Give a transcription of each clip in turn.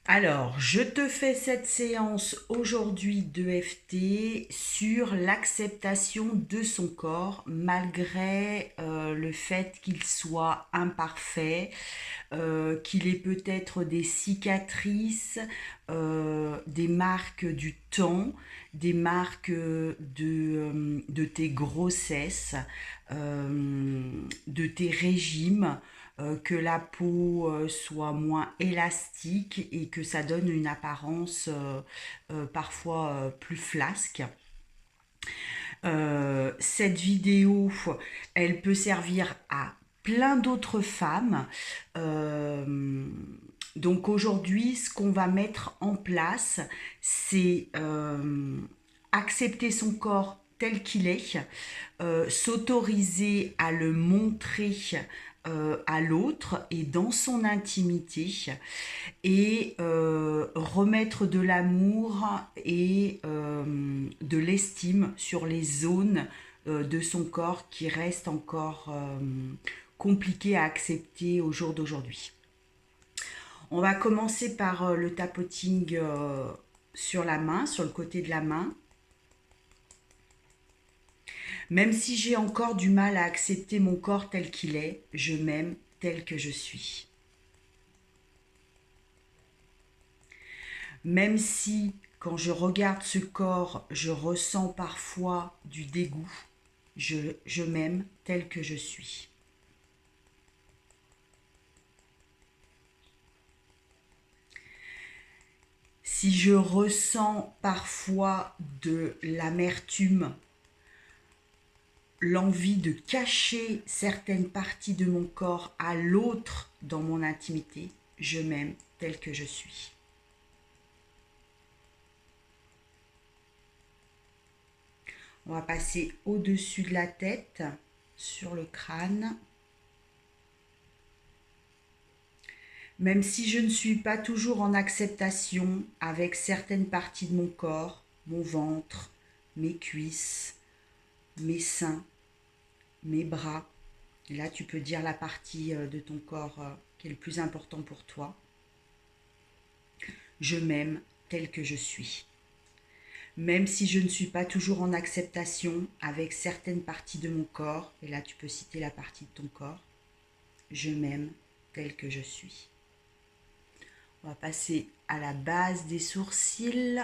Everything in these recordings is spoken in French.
Alors, je te fais cette séance aujourd'hui d'EFT sur l'acceptation de son corps malgré le fait qu'il soit imparfait, qu'il ait peut-être des cicatrices, des marques du temps, des marques de tes grossesses, de tes régimes, que la peau soit moins élastique et que ça donne une apparence parfois plus flasque. Cette vidéo, elle peut servir à plein d'autres femmes. Donc aujourd'hui, ce qu'on va mettre en place, c'est accepter son corps tel qu'il est, s'autoriser à le montrer à l'autre et dans son intimité et remettre de l'amour et de l'estime sur les zones de son corps qui restent encore compliquées à accepter au jour d'aujourd'hui. On va commencer par le tapoting sur la main, sur le côté de la main. Même si j'ai encore du mal à accepter mon corps tel qu'il est, je m'aime tel que je suis. Même si, quand je regarde ce corps, je ressens parfois du dégoût, je m'aime tel que je suis. Si je ressens parfois de l'amertume, l'envie de cacher certaines parties de mon corps à l'autre dans mon intimité, je m'aime tel que je suis. On va passer au-dessus de la tête, sur le crâne. Même si je ne suis pas toujours en acceptation avec certaines parties de mon corps, mon ventre, mes cuisses, mes seins, mes bras. Et là, tu peux dire la partie de ton corps qui est le plus important pour toi. Je m'aime tel que je suis. Même si je ne suis pas toujours en acceptation avec certaines parties de mon corps, et là tu peux citer la partie de ton corps, je m'aime tel que je suis. On va passer à la base des sourcils.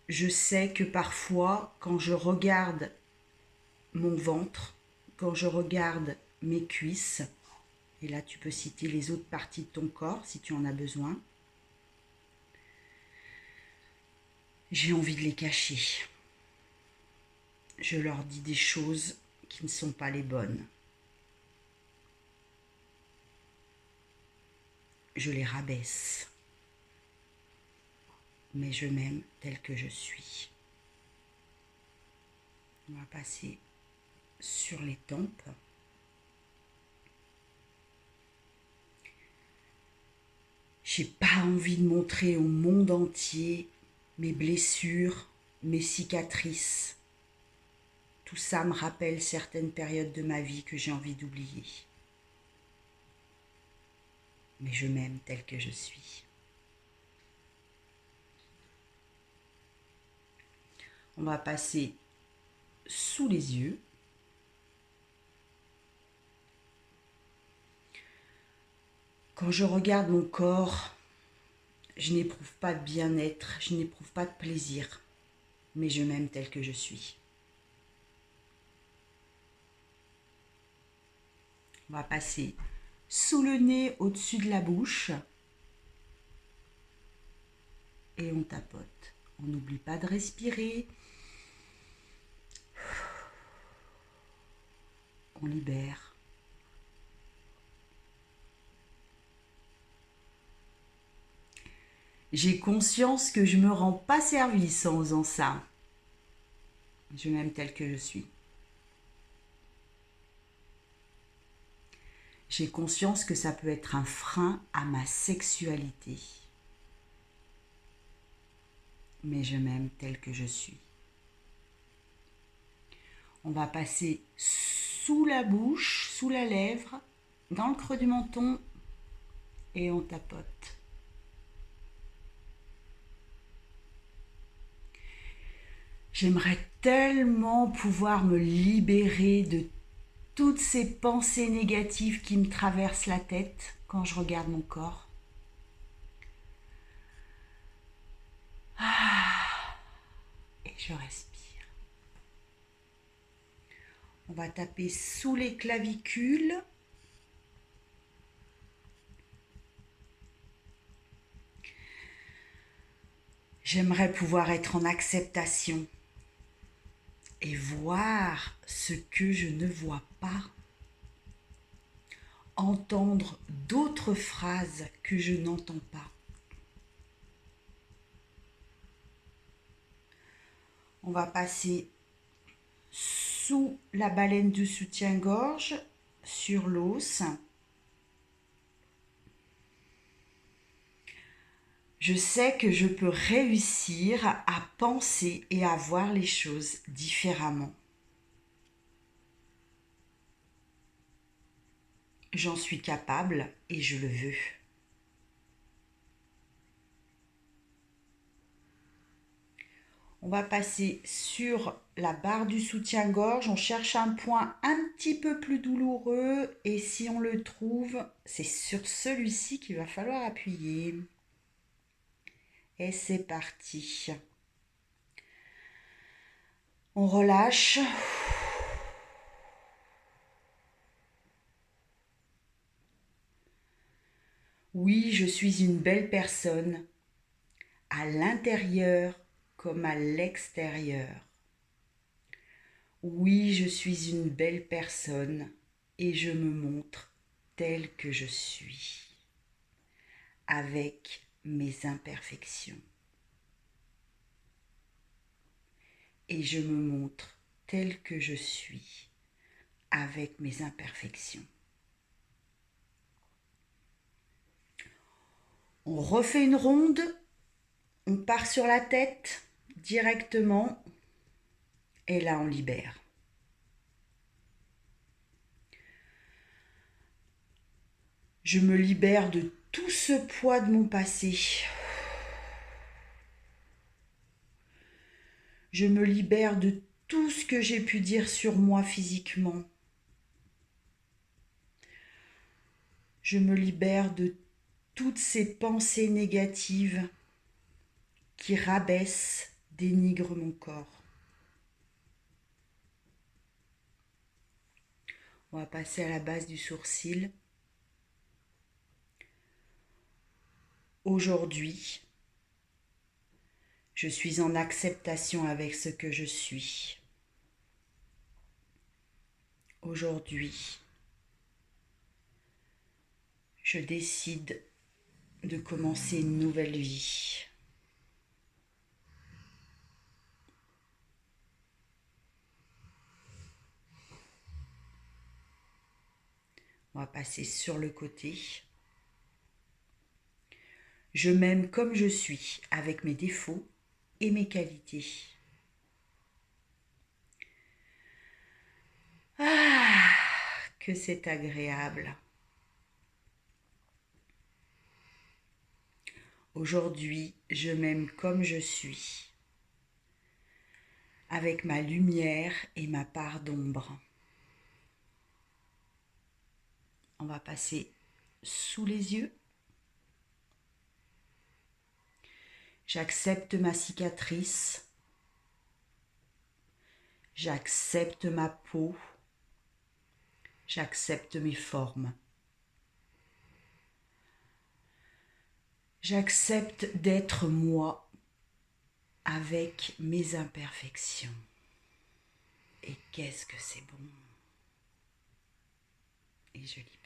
Je sais que parfois, quand je regarde mon ventre, quand je regarde mes cuisses, et là tu peux citer les autres parties de ton corps si tu en as besoin, j'ai envie de les cacher. Je leur dis des choses qui ne sont pas les bonnes. Je les rabaisse. Mais je m'aime tel que je suis. On va passer sur les tempes. J'ai pas envie de montrer au monde entier mes blessures, mes cicatrices. Tout ça me rappelle certaines périodes de ma vie que j'ai envie d'oublier. Mais je m'aime tel que je suis. On va passer sous les yeux. Quand je regarde mon corps, je n'éprouve pas de bien-être, je n'éprouve pas de plaisir, mais je m'aime tel que je suis. On va passer sous le nez, au-dessus de la bouche. Et on tapote. On n'oublie pas de respirer. On libère. J'ai conscience que je ne me rends pas service en faisant ça. Je m'aime tel que je suis. J'ai conscience que ça peut être un frein à ma sexualité. Mais je m'aime tel que je suis. On va passer sous la bouche, sous la lèvre, dans le creux du menton et on tapote. J'aimerais tellement pouvoir me libérer de toutes ces pensées négatives qui me traversent la tête quand je regarde mon corps. Et je respire. On va taper sous les clavicules. J'aimerais pouvoir être en acceptation et voir ce que je ne vois pas. Entendre d'autres phrases que je n'entends pas. On va passer sous la baleine du soutien-gorge, sur l'os. Je sais que je peux réussir à penser et à voir les choses différemment. J'en suis capable et je le veux. On va passer sur la barre du soutien-gorge. On cherche un point un petit peu plus douloureux et si on le trouve, c'est sur celui-ci qu'il va falloir appuyer. Et c'est parti. On relâche. Oui, je suis une belle personne, à l'intérieur comme à l'extérieur. Oui, je suis une belle personne et je me montre telle que je suis, avec mes imperfections. Et je me montre telle que je suis, avec mes imperfections. On refait une ronde, on part sur la tête directement et là on libère. Je me libère de tout ce poids de mon passé. Je me libère de tout ce que j'ai pu dire sur moi physiquement. Je me libère de toutes ces pensées négatives qui rabaissent, dénigrent mon corps. On va passer à la base du sourcil. Aujourd'hui, je suis en acceptation avec ce que je suis. Aujourd'hui, je décide de commencer une nouvelle vie. On va passer sur le côté. Je m'aime comme je suis, avec mes défauts et mes qualités. Ah, que c'est agréable. Aujourd'hui, je m'aime comme je suis, avec ma lumière et ma part d'ombre. On va passer sous les yeux. J'accepte ma cicatrice. J'accepte ma peau. J'accepte mes formes. J'accepte d'être moi avec mes imperfections. Et qu'est-ce que c'est bon. Et je libère.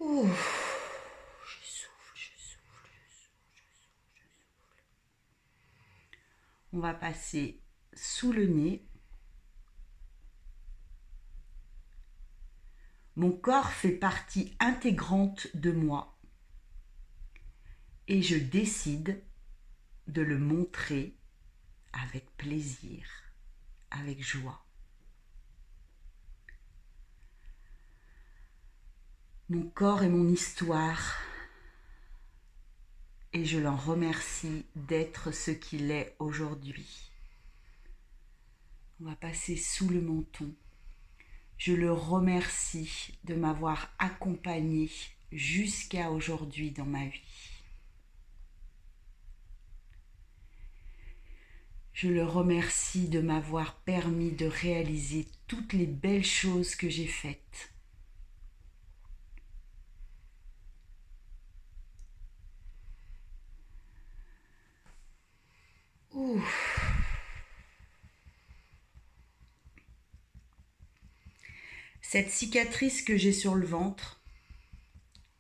Ouh, je souffle, je souffle, je souffle, je souffle. On va passer sous le nez. Mon corps fait partie intégrante de moi et je décide de le montrer avec plaisir, avec joie. Mon corps est mon histoire et je l'en remercie d'être ce qu'il est aujourd'hui. On va passer sous le menton. Je le remercie de m'avoir accompagné jusqu'à aujourd'hui dans ma vie. Je le remercie de m'avoir permis de réaliser toutes les belles choses que j'ai faites. Ouh. Cette cicatrice que j'ai sur le ventre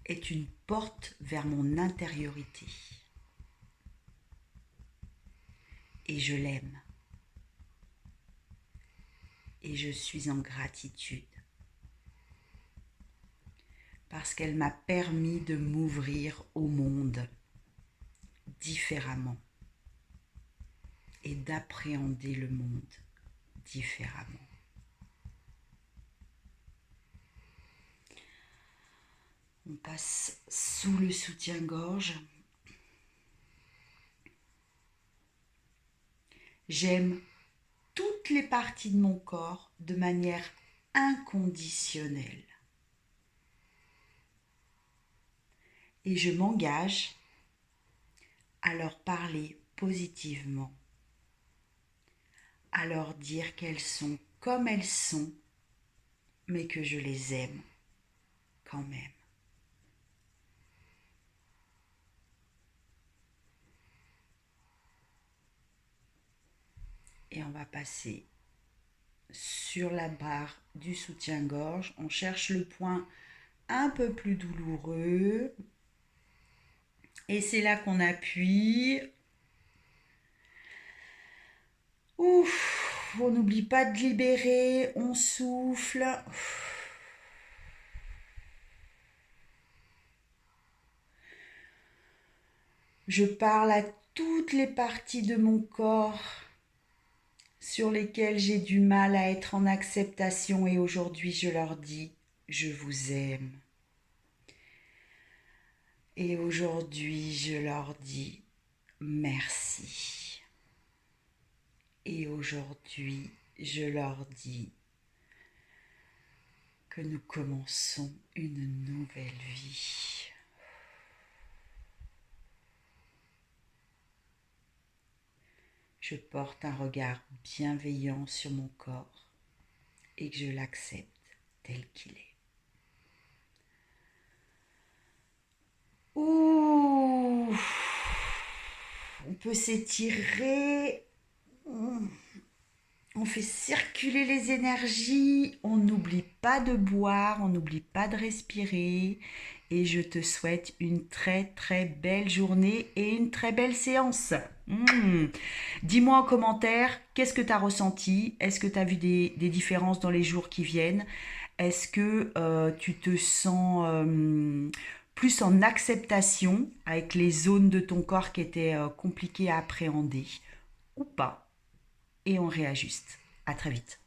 est une porte vers mon intériorité. Et je l'aime. Et je suis en gratitude. Parce qu'elle m'a permis de m'ouvrir au monde différemment. Et d'appréhender le monde différemment. On passe sous le soutien-gorge. J'aime toutes les parties de mon corps de manière inconditionnelle. Et je m'engage à leur parler positivement, à leur dire qu'elles sont comme elles sont, mais que je les aime quand même. Et on va passer sur la barre du soutien-gorge. On cherche le point un peu plus douloureux. Et c'est là qu'on appuie. Ouf, on n'oublie pas de libérer, on souffle. Je parle à toutes les parties de mon corps sur lesquelles j'ai du mal à être en acceptation et aujourd'hui je leur dis « je vous aime ». Et aujourd'hui je leur dis « merci ». Et aujourd'hui je leur dis que nous commençons une nouvelle vie. Je porte un regard bienveillant sur mon corps et que je l'accepte tel qu'il est. Ouh, on peut s'étirer, on fait circuler les énergies, on n'oublie pas de boire, on n'oublie pas de respirer. Et je te souhaite une très très belle journée et une très belle séance. Dis-moi en commentaire, qu'est-ce que tu as ressenti? Est-ce que tu as vu des différences dans les jours qui viennent? Est-ce que tu te sens plus en acceptation avec les zones de ton corps qui étaient compliquées à appréhender ou pas? Et on réajuste. À très vite.